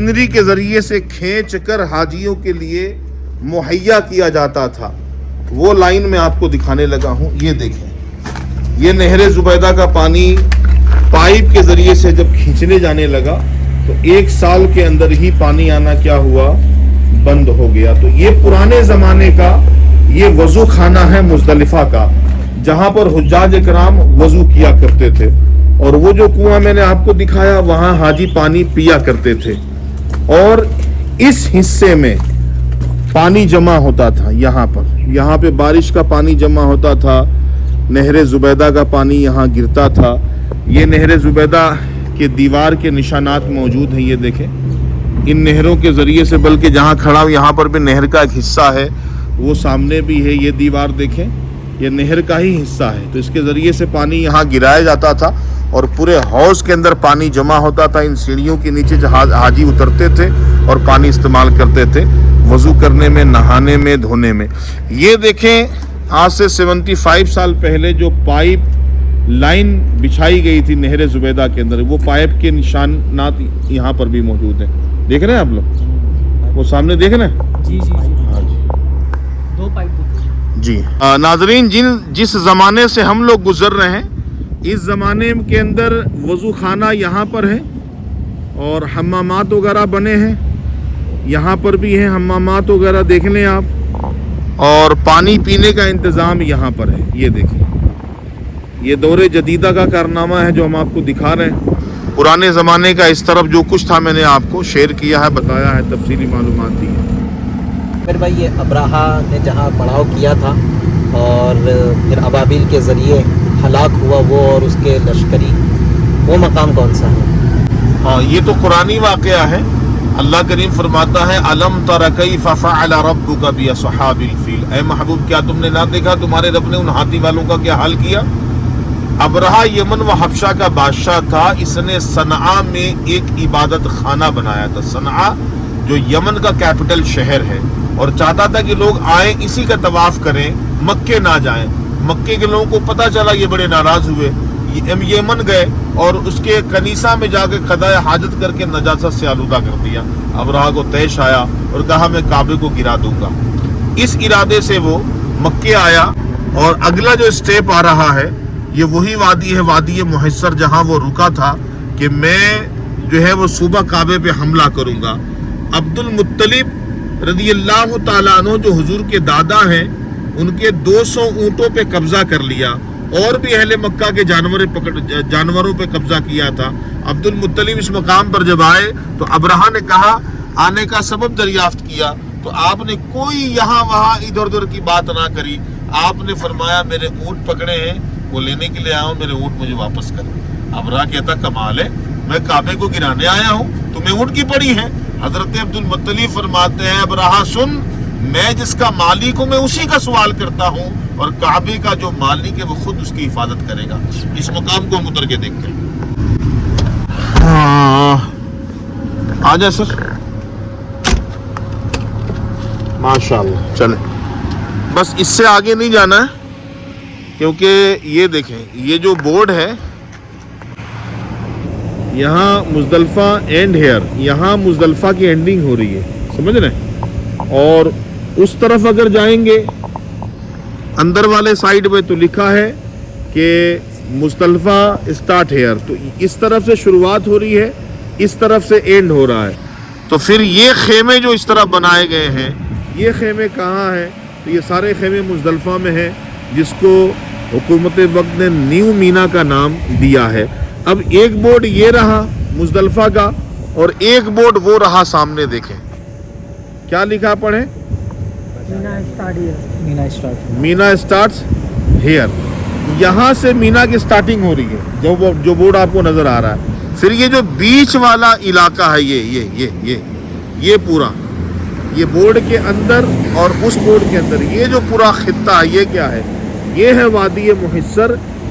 Machinery کے ذریعے سے کھینچ کر حاجیوں کے لیے مہیا کیا جاتا تھا، وہ لائن میں آپ کو دکھانے لگا ہوں. یہ دیکھیں، یہ نہر زبیدہ کا پانی پائپ کے ذریعے سے جب کھینچنے جانے لگا تو 1 سال کے اندر ہی پانی آنا کیا ہوا، بند ہو گیا. تو یہ پرانے زمانے کا یہ وضو خانہ ہے مزدلفہ کا، جہاں پر حجاج اکرام وضو کیا کرتے تھے، اور وہ جو کنواں میں نے آپ کو دکھایا وہاں حاجی پانی پیا کرتے تھے. اور اس حصے میں پانی جمع ہوتا تھا، یہاں پہ بارش کا پانی جمع ہوتا تھا، نہر زبیدہ کا پانی یہاں گرتا تھا. یہ نہر زبیدہ کے دیوار کے نشانات موجود ہیں، یہ دیکھیں ان نہروں کے ذریعے سے، بلکہ جہاں کھڑا ہوں یہاں پر بھی نہر کا ایک حصہ ہے، وہ سامنے بھی ہے. یہ دیوار دیکھیں، یہ نہر کا ہی حصہ ہے. تو اس کے ذریعے سے پانی یہاں گرایا جاتا تھا اور پورے حوض کے اندر پانی جمع ہوتا تھا. ان سیڑھیوں کے نیچے حاجی اترتے تھے اور پانی استعمال کرتے تھے وضو کرنے میں، نہانے میں، دھونے میں. یہ دیکھیں آج سے 75 سال پہلے جو پائپ لائن بچھائی گئی تھی نہر زبیدہ کے اندر، وہ پائپ کے نشانات یہاں پر بھی موجود ہیں. دیکھ رہے ہیں آپ لوگ، وہ سامنے دیکھ رہے ہیں؟ جی جی ہاں جی، 2 پائپ جی. ناظرین، جس زمانے سے ہم لوگ گزر رہے ہیں، اس زمانے کے اندر وضو خانہ یہاں پر ہے اور حمامات وغیرہ بنے ہیں. یہاں پر بھی ہیں حمامات وغیرہ، دیکھ لیں آپ. اور پانی پینے کا انتظام یہاں پر ہے. یہ دیکھیں، یہ دور جدیدہ کا کارنامہ ہے جو ہم آپ کو دکھا رہے ہیں. پرانے زمانے کا اس طرف جو کچھ تھا میں نے آپ کو شیئر کیا ہے، بتایا ہے، تفصیلی معلومات دی ہے. پھر بھائی یہ ابراہا نے جہاں پڑاؤ کیا تھا اور پھر ابابیل کے ذریعے ہلاک ہوا وہ اور اس کے لشکری، وہ مقام کون سا ہے؟ ہاں، یہ تو قرآنی واقعہ ہے. اللہ کریم فرماتا ہے الم تر کیف فعل ربک باصحاب الفیل، اے محبوب کیا تم نے نہ دیکھا تمہارے رب نے ان ہاتھی والوں کا کیا حال کیا. ابرہا یمن و حبشہ کا بادشاہ تھا. اس نے صنعاء میں ایک عبادت خانہ بنایا تھا. صنعاء جو یمن کا کیپٹل شہر ہے، اور چاہتا تھا کہ لوگ آئیں اسی کا طواف کریں، مکے نہ جائیں. مکے کے لوگوں کو پتہ چلا، یہ بڑے ناراض ہوئے، یمن گئے اور اس کے کنیسہ میں جا کے قضائے حاجت کر کے نجاست سے آلودہ کر دیا. ابرہا کو طیش آیا اور کہا میں کعبے کو گرا دوں گا. اس ارادے سے وہ مکے آیا، اور اگلا جو اسٹیپ آ رہا ہے یہ وہی وادی ہے، وادی محصر، جہاں وہ رکا تھا کہ میں جو ہے وہ صوبہ کعبے پہ حملہ کروں گا. عبد المطلب رضی اللہ تعالیٰ عنہ جو حضور کے دادا ہیں، ان کے 200 اونٹوں پہ قبضہ کر لیا، اور بھی اہل مکہ کے جانوروں پہ قبضہ کیا تھا. عبد المطلب اس مقام پر جب آئے تو ابرہا نے کہا، آنے کا سبب دریافت کیا تو آپ نے کوئی یہاں وہاں ادھر ادھر کی بات نہ کری. آپ نے فرمایا میرے اونٹ پکڑے ہیں، وہ لینے کے لیے آیا ہوں، میرے اونٹ مجھے واپس کر. ابرہا کہتا کمال ہے، میں کعبے کو گرانے آیا ہوں، تمہیں اونٹ کی پڑی ہے. حضرت عبد المطلب فرماتے ہیں ابرہا سن، میں جس کا مالک ہوں میں اسی کا سوال کرتا ہوں، اور کعبے کا جو مالک ہے وہ خود اس کی حفاظت کرے گا. اس مقام کو ہم اتر کے دیکھتے ہیں. آ جائے سر، ماشاءاللہ. چلیں بس اس سے آگے نہیں جانا ہے، کیونکہ یہ دیکھیں یہ جو بورڈ ہے یہاں مزدلفہ اینڈ ہیئر، یہاں مزدلفہ کی اینڈنگ ہو رہی ہے، سمجھ رہے ہیں. اور اس طرف اگر جائیں گے اندر والے سائیڈ پہ تو لکھا ہے کہ مزدلفہ اسٹارٹ ہیئر، تو اس طرف سے شروعات ہو رہی ہے، اس طرف سے اینڈ ہو رہا ہے. تو پھر یہ خیمے جو اس طرح بنائے گئے ہیں، یہ خیمے کہاں ہیں؟ تو یہ سارے خیمے مزدلفہ میں ہیں، جس کو حکومت وقت نے نیو مینا کا نام دیا ہے. اب ایک بورڈ یہ رہا مزدلفہ کا، اور ایک بورڈ وہ رہا سامنے. دیکھیں کیا لکھا پڑھیں، مینا اسٹارٹس ہیئر. یہاں سے مینا کی سٹارٹنگ ہو رہی ہے، جو بورڈ آپ کو نظر آ رہا ہے. پھر یہ جو بیچ والا علاقہ ہے، یہ پورا، یہ بورڈ کے اندر اور اس بورڈ کے اندر یہ جو پورا خطہ ہے، یہ کیا ہے؟ یہ ہے وادی محصر،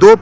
2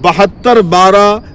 72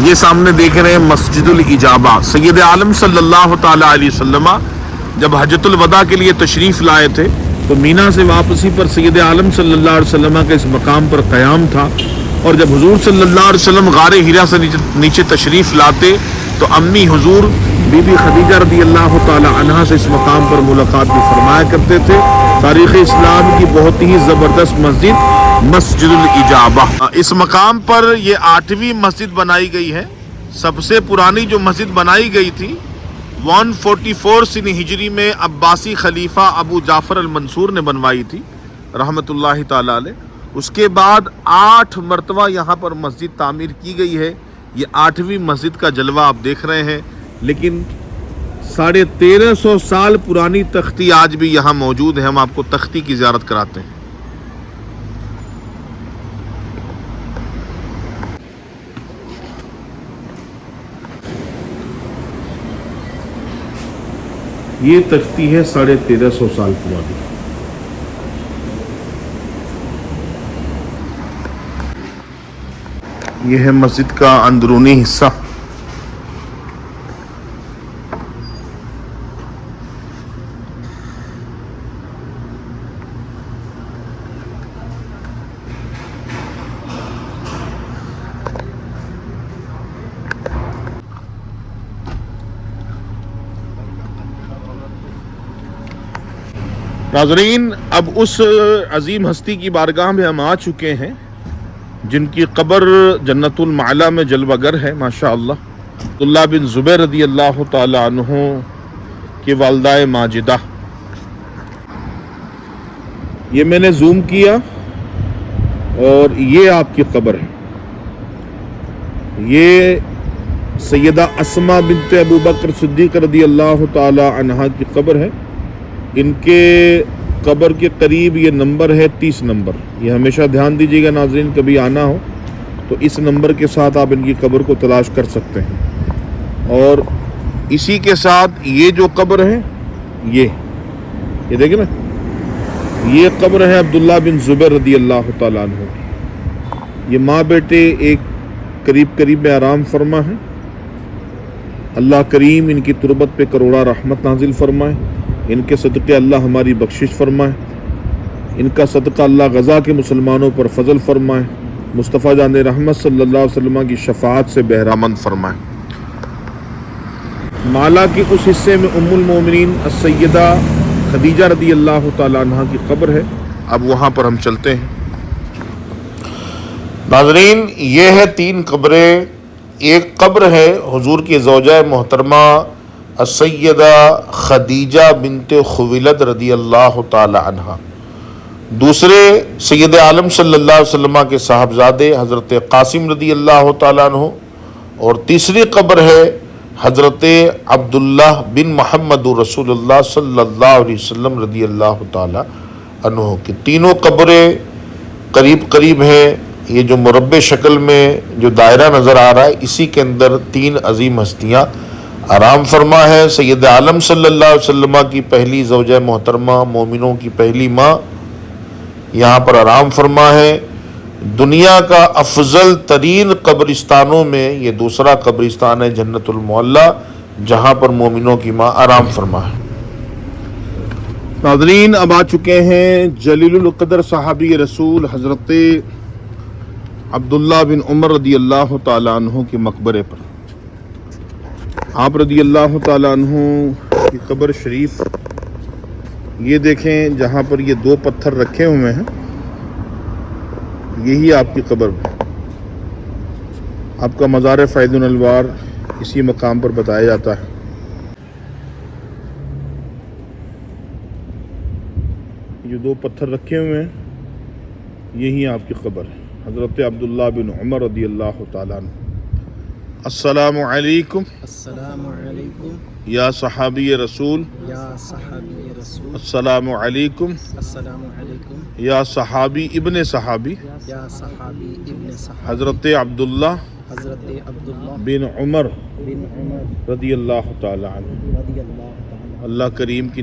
یہ سامنے دیکھ رہے ہیں مسجد الاجابہ. سید عالم صلی اللہ تعالی علیہ وسلم جب حجۃ الوداع کے لیے تشریف لائے تھے تو مینا سے واپسی پر سید عالم صلی اللہ علیہ وسلم کا اس مقام پر قیام تھا. اور جب حضور صلی اللہ علیہ وسلم غار حرا سے نیچے تشریف لاتے تو امی حضور بی بی خدیجہ رضی اللہ تعالی عنہا سے اس مقام پر ملاقات بھی فرمایا کرتے تھے. تاریخ اسلام کی بہت ہی زبردست مسجد مسجد الاجابہ. اس مقام پر یہ 8ویں مسجد بنائی گئی ہے. سب سے پرانی جو مسجد بنائی گئی تھی 144 سن ہجری میں عباسی خلیفہ ابو جعفر المنصور نے بنوائی تھی رحمت اللہ تعالی علیہ. اس کے بعد 8 مرتبہ یہاں پر مسجد تعمیر کی گئی ہے. یہ 8ویں مسجد کا جلوہ آپ دیکھ رہے ہیں. لیکن 1350 سال پرانی تختی آج بھی یہاں موجود ہے. ہم آپ کو تختی کی زیارت کراتے ہیں. یہ تختی ہے 1350 سال پرانی. یہ ہے مسجد کا اندرونی حصہ. ناظرین اب اس عظیم ہستی کی بارگاہ میں ہم آ چکے ہیں جن کی قبر جنت المعلا میں جلوہ گر ہے ماشاءاللہ. عبداللہ بن زبیر رضی اللہ تعالی عنہ کی والدہ ماجدہ. یہ میں نے زوم کیا اور یہ آپ کی قبر ہے. یہ سیدہ اسماء بنت ابو بکر صدیق رضی اللہ تعالی عنہ کی قبر ہے. ان کے قبر کے قریب یہ نمبر ہے 30 نمبر. یہ ہمیشہ دھیان دیجیے گا ناظرین، کبھی آنا ہو تو اس نمبر کے ساتھ آپ ان کی قبر کو تلاش کر سکتے ہیں. اور اسی کے ساتھ یہ جو قبر ہے یہ دیکھیں نا، یہ قبر ہے عبداللہ بن زبیر رضی اللہ تعالیٰ عنہ کی. یہ ماں بیٹے ایک قریب میں آرام فرما ہے. اللہ کریم ان کی تربت پہ کروڑا رحمت نازل فرمائے. ان کے صدقے اللہ ہماری بخشش فرمائے. ان کا صدقہ اللہ غزہ کے مسلمانوں پر فضل فرمائے. مصطفیٰ جان رحمت صلی اللہ علیہ وسلم کی شفاعت سے بہرامند فرمائے. مالا کے اس حصے میں ام المومنین السیدہ خدیجہ رضی اللہ تعالی عنہ کی قبر ہے. اب وہاں پر ہم چلتے ہیں. ناظرین یہ ہے 3 قبریں. ایک قبر ہے حضور کی زوجہ محترمہ السیدہ خدیجہ بنت خویلد رضی اللہ تعالی عنہ. دوسرے سید عالم صلی اللہ علیہ وسلم کے صاحبزادے حضرت قاسم رضی اللہ تعالی عنہ. اور تیسری قبر ہے حضرت عبداللہ بن محمد رسول اللہ صلی اللہ علیہ وسلم رضی اللہ تعالی عنہ کی. تینوں قبریں قریب ہیں. یہ جو مربع شکل میں جو دائرہ نظر آ رہا ہے اسی کے اندر 3 عظیم ہستیاں آرام فرما ہے. سید عالم صلی اللہ علیہ وسلم کی پہلی زوجہ محترمہ، مومنوں کی پہلی ماں یہاں پر آرام فرما ہے. دنیا کا افضل ترین قبرستانوں میں یہ دوسرا قبرستان ہے جنت المعلا، جہاں پر مومنوں کی ماں آرام فرما ہے. ناظرین اب آ چکے ہیں جلیل القدر صحابی رسول حضرت عبداللہ بن عمر رضی اللہ تعالی عنہ کے مقبرے پر. آپ رضی اللہ تعالی عنہ کی قبر شریف یہ دیکھیں، جہاں پر یہ 2 پتھر رکھے ہوئے ہیں یہی آپ کی قبر ہے. آپ کا مزار فیض الانوار اسی مقام پر بتایا جاتا ہے. یہ 2 پتھر رکھے ہوئے ہیں یہی آپ کی قبر ہے. حضرت عبداللہ بن عمر رضی اللہ تعالیٰ عنہ. السلام علیکم السلام علیکم یا صحابی رسول. یا صحابی رسول. السلام علیکم السلام علیکم یا صحابی ابن صحابی. یا صحابی ابن صحابی. حضرت عبداللہ حضرت عبداللہ بن عمر بن عمر رضی اللہ تعالی عنہ. رضی اللہ تعالی. اللہ کریم کی